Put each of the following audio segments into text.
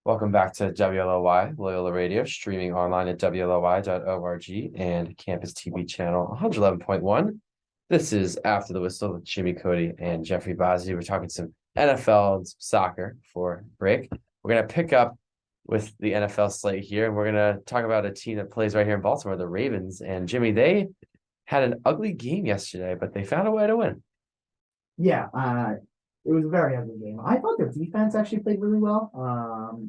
Welcome back to WLOY, Loyola Radio, streaming online at WLOY.org and Campus TV channel 111.1. This is After the Whistle with Jimmy Cody and Jeffrey Bazzi. We're talking some NFL and some soccer for break. We're going to pick up with the NFL slate here, and we're going to talk about a team that plays right here in Baltimore, the Ravens. And Jimmy, they had an ugly game yesterday, but they found a way to win. Yeah, it was a very ugly game. I thought their defense actually played really well.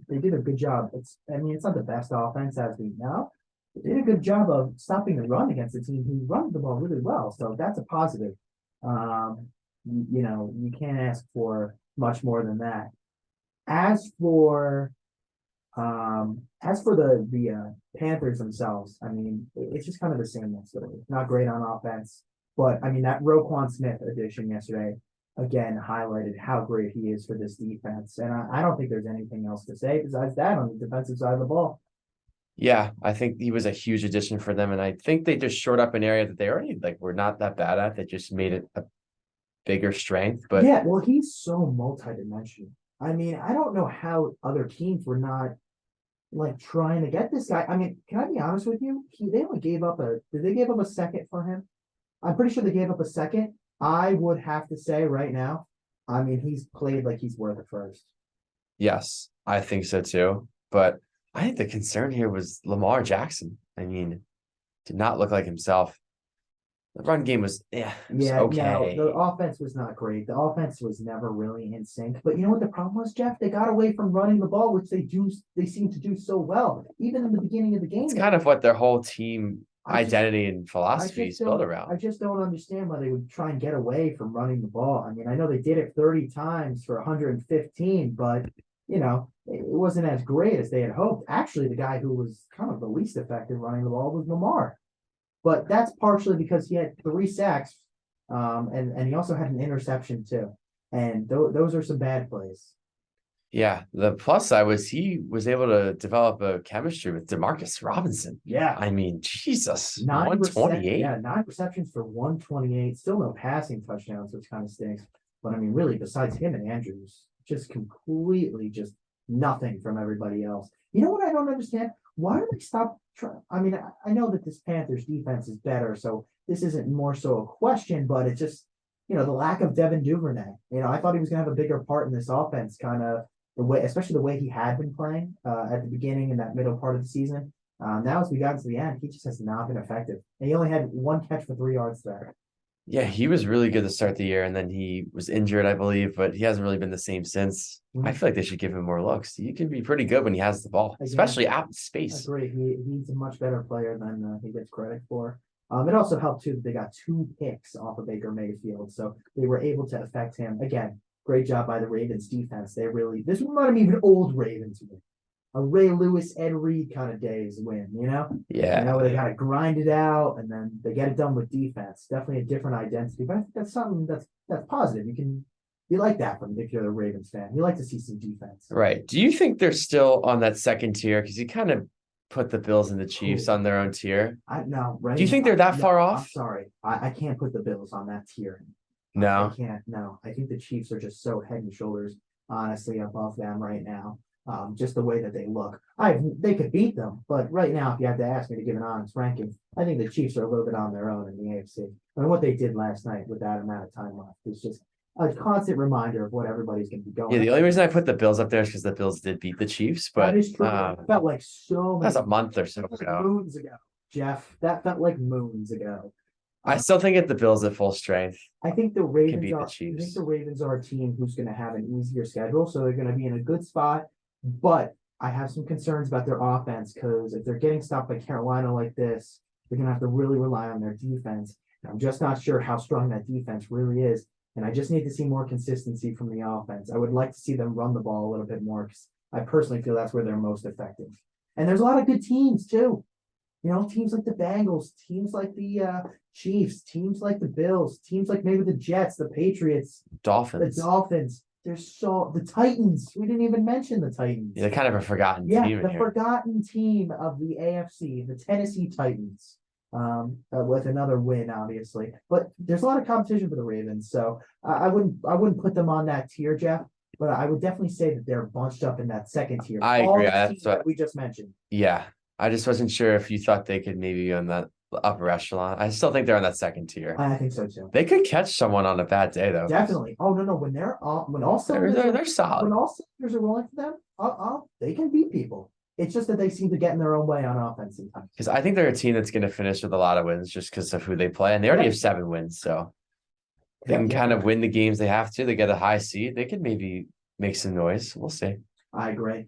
They did a good job. It's not the best offense as we know. They did a good job of stopping the run against a team who runs the ball really well. So that's a positive. You can't ask for much more than that. As for the Panthers themselves, I mean, it's just kind of the same story. Not great on offense, but I mean that Roquan Smith addition yesterday again highlighted how great he is for this defense. And I don't think there's anything else to say besides that on the defensive side of the ball. Yeah, I think he was a huge addition for them, and I think they just shored up an area that they already were not that bad at. They just made it a bigger strength. But yeah, well, he's so multidimensional. I mean, I don't know how other teams were not trying to get this guy. I mean, can I be honest with you? They only gave up did they give up a second for him? I'm pretty sure they gave up a second. I would have to say right now, I mean, he's played like he's worth a first. yes, I think so too. But I think the concern here was Lamar Jackson. I mean, did not look like himself. The run game was, okay. No, the offense was not great. The offense was never really in sync. But you know what the problem was, Jeff? They got away from running the ball, which they seem to do so well, even in the beginning of the game. It's kind of what their whole team identity and philosophy is built around. I just don't understand why they would try and get away from running the ball. I mean, I know they did it 30 times for 115, but it wasn't as great as they had hoped. Actually, the guy who was kind of the least effective running the ball was Lamar. But that's partially because he had 3 sacks, and he also had an interception too. And those are some bad plays. Yeah, the plus side was he was able to develop a chemistry with Demarcus Robinson. Yeah. I mean, Jesus, 128. Yeah, 9 receptions for 128. Still no passing touchdowns, which kind of stinks. But I mean, really, besides him and Andrews, just completely just nothing from everybody else. You know what I don't understand? Why do they stop trying? I mean, I know that this Panthers defense is better, so this isn't more so a question, but it's just, the lack of Devin Duvernay. I thought he was going to have a bigger part in this offense, kind of especially the way he had been playing at the beginning and that middle part of the season. Now, as we got to the end, he just has not been effective. And he only had 1 catch for 3 yards there. Yeah, he was really good to start the year, and then he was injured, I believe, but he hasn't really been the same since. Mm-hmm. I feel like they should give him more looks. He can be pretty good when he has the ball, especially out in space. I agree. He's a much better player than he gets credit for. It also helped, too, that they got 2 picks off of Baker Mayfield, so they were able to affect him. Again, great job by the Ravens defense. This reminded me of an old Ravens win. A Ray Lewis, Ed Reed kind of days win, Yeah. They got to grind it out, and then they get it done with defense. Definitely a different identity, but I think that's something that's positive. You like that if you're a Ravens fan. You like to see some defense. Right. Do you think they're still on that second tier? Because you kind of put the Bills and the Chiefs on their own tier. No, right? Do you think they're that far off? I'm sorry. I can't put the Bills on that tier. No. I can't. No. I think the Chiefs are just so head and shoulders, honestly, above them right now. Just the way that they look. They could beat them, but right now, if you have to ask me to give an honest ranking, I think the Chiefs are a little bit on their own in the AFC. I mean, what they did last night with that amount of time left is just a constant reminder of what everybody's going to be going. Yeah, the only reason I put the Bills up there is because the Bills did beat the Chiefs, but that is true. It felt like so many. That's a month or so ago. Moons ago, Jeff. That felt like moons ago. I still think the Bills at full strength. I think the Ravens can beat are. The Chiefs. I think the Ravens are a team who's going to have an easier schedule, so they're going to be in a good spot. But I have some concerns about their offense because if they're getting stopped by Carolina like this, they're going to have to really rely on their defense. And I'm just not sure how strong that defense really is. And I just need to see more consistency from the offense. I would like to see them run the ball a little bit more because I personally feel that's where they're most effective. And there's a lot of good teams too. Teams like the Bengals, teams like the Chiefs, teams like the Bills, teams like maybe the Jets, the Patriots, Dolphins. The Dolphins. There's the Titans. We didn't even mention the Titans. Yeah, they're kind of a forgotten team. Yeah, the forgotten team of the AFC, the Tennessee Titans. With another win, obviously. But there's a lot of competition for the Ravens, so I wouldn't put them on that tier, Jeff. but I would definitely say that they're bunched up in that second tier. I All agree. the That's teams what, that we just mentioned. yeah. I just wasn't sure if you thought they could maybe be on that upper echelon. I still think they're on that second tier. I think so too. They could catch someone on a bad day though. Definitely. Oh no, no. When they're all when all They're, cylinders they're, are, they're solid. when all cylinders are rolling for them, they can beat people. It's just that they seem to get in their own way on offense sometimes. Because I think they're a team that's going to finish with a lot of wins just because of who they play. And they already Yeah. have 7 wins. So they Yeah, can yeah. kind of win the games they have to. They get a high seed. They could maybe make some noise. We'll see. I agree.